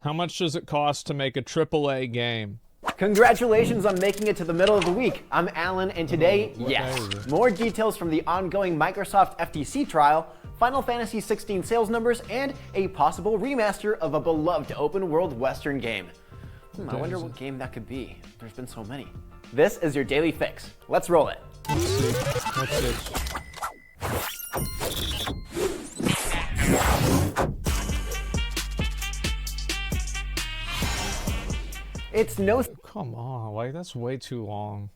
How much does it cost to make a AAA game? Congratulations on making it to the middle of the week. I'm Alan, and today, yes, more details from the ongoing Microsoft FTC trial, Final Fantasy 16 sales numbers, and a possible remaster of a beloved open-world Western game. I wonder what game that could be. There's been so many. This is your Daily Fix. Let's roll it. Let's see. What's this? It's no... Come on, like, that's way too long.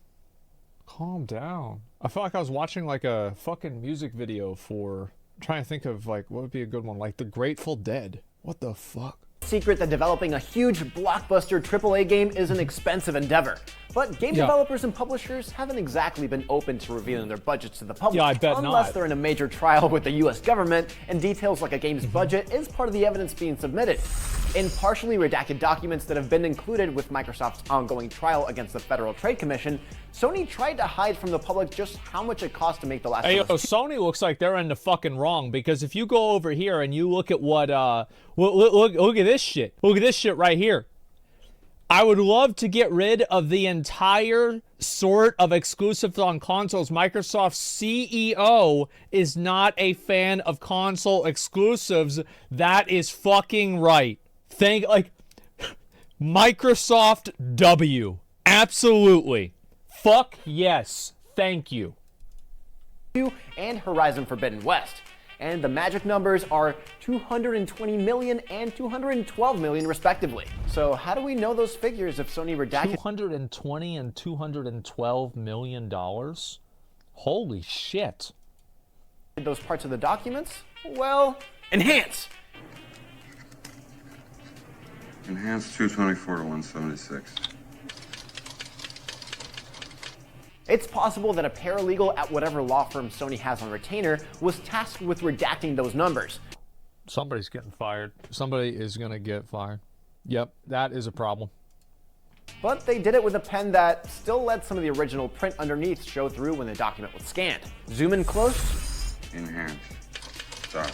Calm down. I felt like I was watching, like, a fucking music video for... I'm trying to think of, like, what would be a good one? Like, The Grateful Dead. What the fuck? Secret that developing a huge blockbuster AAA game is an expensive endeavor. But game developers and publishers haven't exactly been open to revealing their budgets to the public. Yeah, I bet unless not. They're in a major trial with the US government, and details like a game's budget is part of the evidence being submitted. In partially redacted documents that have been included with Microsoft's ongoing trial against the Federal Trade Commission, Sony tried to hide from the public just how much it cost to make The Last of Us 2. Sony looks like they're in the fucking wrong, because if you go over here and you look at what, look at this shit. Look at this shit right here. I would love to get rid of the entire sort of exclusives on consoles. Microsoft's CEO is not a fan of console exclusives. That is fucking right. Microsoft W. Absolutely. Fuck yes. Thank you. And Horizon Forbidden West. And the magic numbers are 220 million and 212 million respectively. So how do we know those figures if Sony redacted 220 and 212 million dollars? Holy shit. those parts of the documents? Well, enhance. Enhance 224 to 176. It's possible that a paralegal at whatever law firm Sony has on retainer was tasked with redacting those numbers. Somebody's getting fired. Somebody is going to get fired. Yep, that is a problem. But they did it with a pen that still let some of the original print underneath show through when the document was scanned. Zoom in close. Enhance. Stop.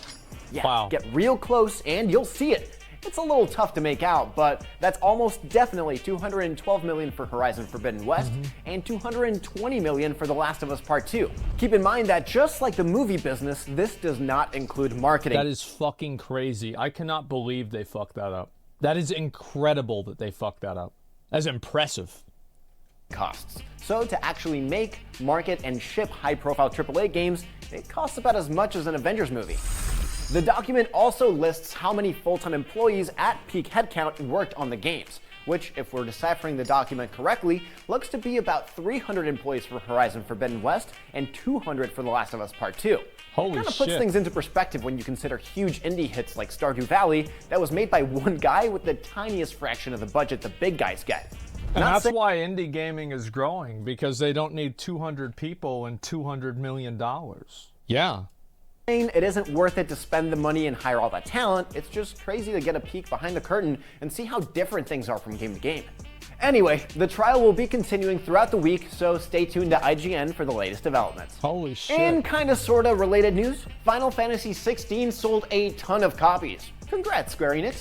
Yeah, wow. Get real close and you'll see it. It's a little tough to make out, but that's almost definitely 212 million for Horizon Forbidden West and 220 million for The Last of Us Part 2. Keep in mind that just like the movie business, this does not include marketing. That is fucking crazy. I cannot believe they fucked that up. That is incredible that they fucked that up. That's impressive. Costs. So to actually make, market, and ship high-profile AAA games, it costs about as much as an Avengers movie. The document also lists how many full-time employees at peak headcount worked on the games, which, if we're deciphering the document correctly, looks to be about 300 employees for Horizon Forbidden West and 200 for The Last of Us Part 2. Holy Kind of shit. puts things into perspective when you consider huge indie hits like Stardew Valley that was made by one guy with the tiniest fraction of the budget the big guys get. And that's why indie gaming is growing, because they don't need 200 people and $200 million. Yeah. It isn't worth it to spend the money and hire all that talent. It's just crazy to get a peek behind the curtain and see how different things are from game to game. Anyway, the trial will be continuing throughout the week, so stay tuned to IGN for the latest developments. Holy shit. In kinda sorta related news, Final Fantasy 16 sold a ton of copies. Congrats, Square Enix.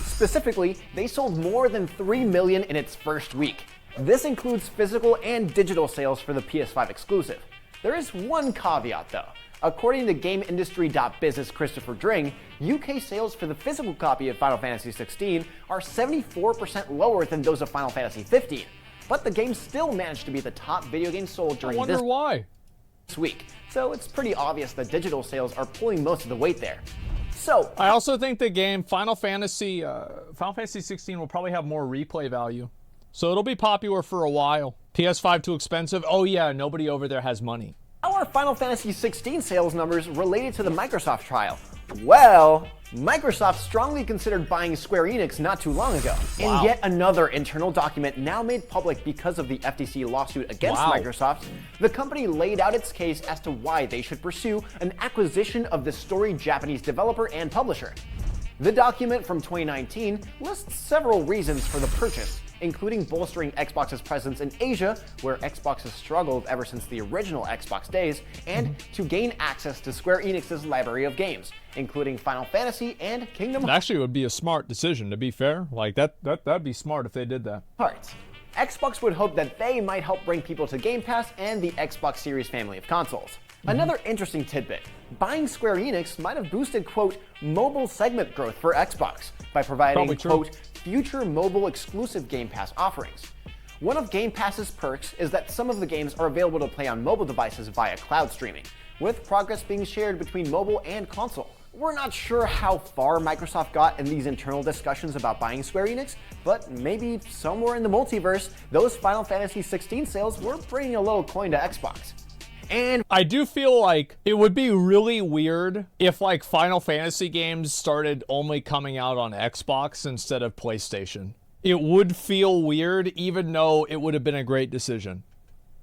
Specifically, they sold more than 3 million in its first week. This includes physical and digital sales for the PS5 exclusive. There is one caveat though. According to GameIndustry.biz's Christopher Dring, UK sales for the physical copy of Final Fantasy 16 are 74% lower than those of Final Fantasy 15. But the game still managed to be the top video game sold during this week. So it's pretty obvious that digital sales are pulling most of the weight there. So I also think the game Final Fantasy 16 will probably have more replay value. So it'll be popular for a while. PS5 too expensive? Oh yeah, nobody over there has money. How are Final Fantasy 16 sales numbers related to the Microsoft trial? Well, Microsoft strongly considered buying Square Enix not too long ago. Wow. In yet another internal document now made public because of the FTC lawsuit against Microsoft, the company laid out its case as to why they should pursue an acquisition of the storied Japanese developer and publisher. The document from 2019 lists several reasons for the purchase, including bolstering Xbox's presence in Asia, where Xbox has struggled ever since the original Xbox days, and to gain access to Square Enix's library of games, including Final Fantasy and Kingdom Actually, it would be a smart decision, to be fair. Like, that'd be smart if they did that. Hearts. Xbox would hope that they might help bring people to Game Pass and the Xbox Series family of consoles. Another interesting tidbit, buying Square Enix might have boosted, quote, mobile segment growth for Xbox by providing, quote, future mobile exclusive Game Pass offerings. One of Game Pass's perks is that some of the games are available to play on mobile devices via cloud streaming, with progress being shared between mobile and console. We're not sure how far Microsoft got in these internal discussions about buying Square Enix, but maybe somewhere in the multiverse, those Final Fantasy 16 sales were bringing a little coin to Xbox. And I do feel like it would be really weird if like Final Fantasy games started only coming out on Xbox instead of PlayStation. It would feel weird, even though it would have been a great decision.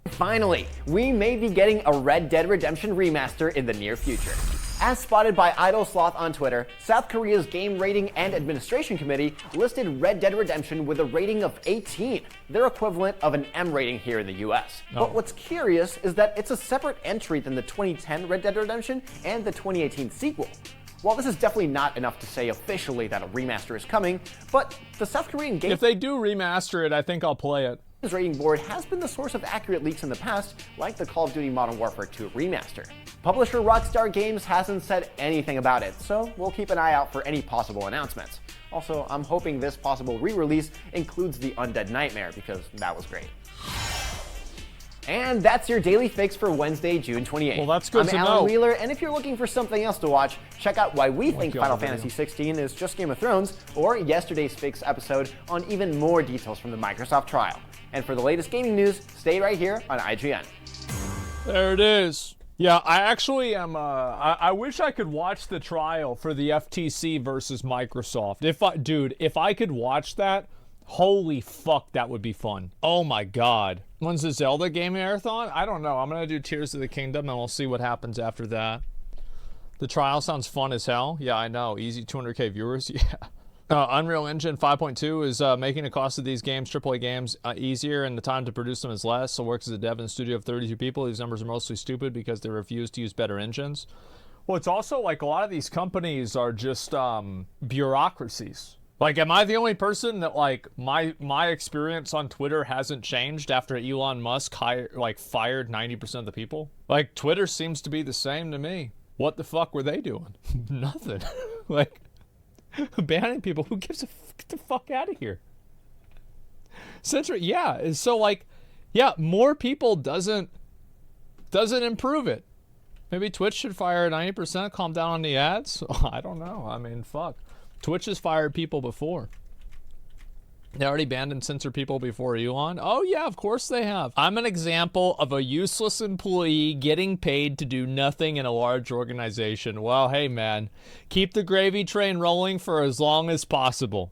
Finally, we may be getting a Red Dead Redemption remaster in the near future. As spotted by Idle Sloth on Twitter, South Korea's Game Rating and Administration Committee listed Red Dead Redemption with a rating of 18, their equivalent of an M rating here in the US. But what's curious is that it's a separate entry than the 2010 Red Dead Redemption and the 2018 sequel. While this is definitely not enough to say officially that a remaster is coming, but the South Korean Game If they do remaster it, I think I'll play it. Rating board has been the source of accurate leaks in the past, like the Call of Duty Modern Warfare 2 remaster. Publisher Rockstar Games hasn't said anything about it, so we'll keep an eye out for any possible announcements. Also, I'm hoping this possible re-release includes the Undead Nightmare, because that was great. And that's your daily fix for Wednesday, June 28th. Well, that's good to I'm Alan know. Wheeler, and if you're looking for something else to watch, check out why we think Final Fantasy 16 is just Game of Thrones, or yesterday's fix episode on even more details from the Microsoft trial. And for the latest gaming news, stay right here on IGN. There it is. Yeah, I actually am. I wish I could watch the trial for the FTC versus Microsoft. If I could watch that, holy fuck, that would be fun. Oh my god. When's the Zelda game marathon? I don't know. I'm gonna do Tears of the Kingdom, and we'll see what happens after that. The trial sounds fun as hell. Yeah, I know. Easy 200k viewers. Yeah. Unreal Engine 5.2 is making the cost of these games, AAA games, easier, and the time to produce them is less. So works as a dev in a studio of 32 people. These numbers are mostly stupid because they refuse to use better engines. Well, it's also like a lot of these companies are just bureaucracies. Like, am I the only person that, like, my experience on Twitter hasn't changed after Elon Musk fired 90% of the people? Like, Twitter seems to be the same to me. What the fuck were they doing? Nothing. Like, banning people. Who gives a get the fuck out of here? Yeah. So like, yeah, more people doesn't improve it. Maybe Twitch should fire 90%, calm down on the ads. I don't know. I mean, fuck. Twitch has fired people before. They already banned and censored people before Elon. Oh yeah, of course they have. I'm an example of a useless employee getting paid to do nothing in a large organization. Well, hey man, keep the gravy train rolling for as long as possible.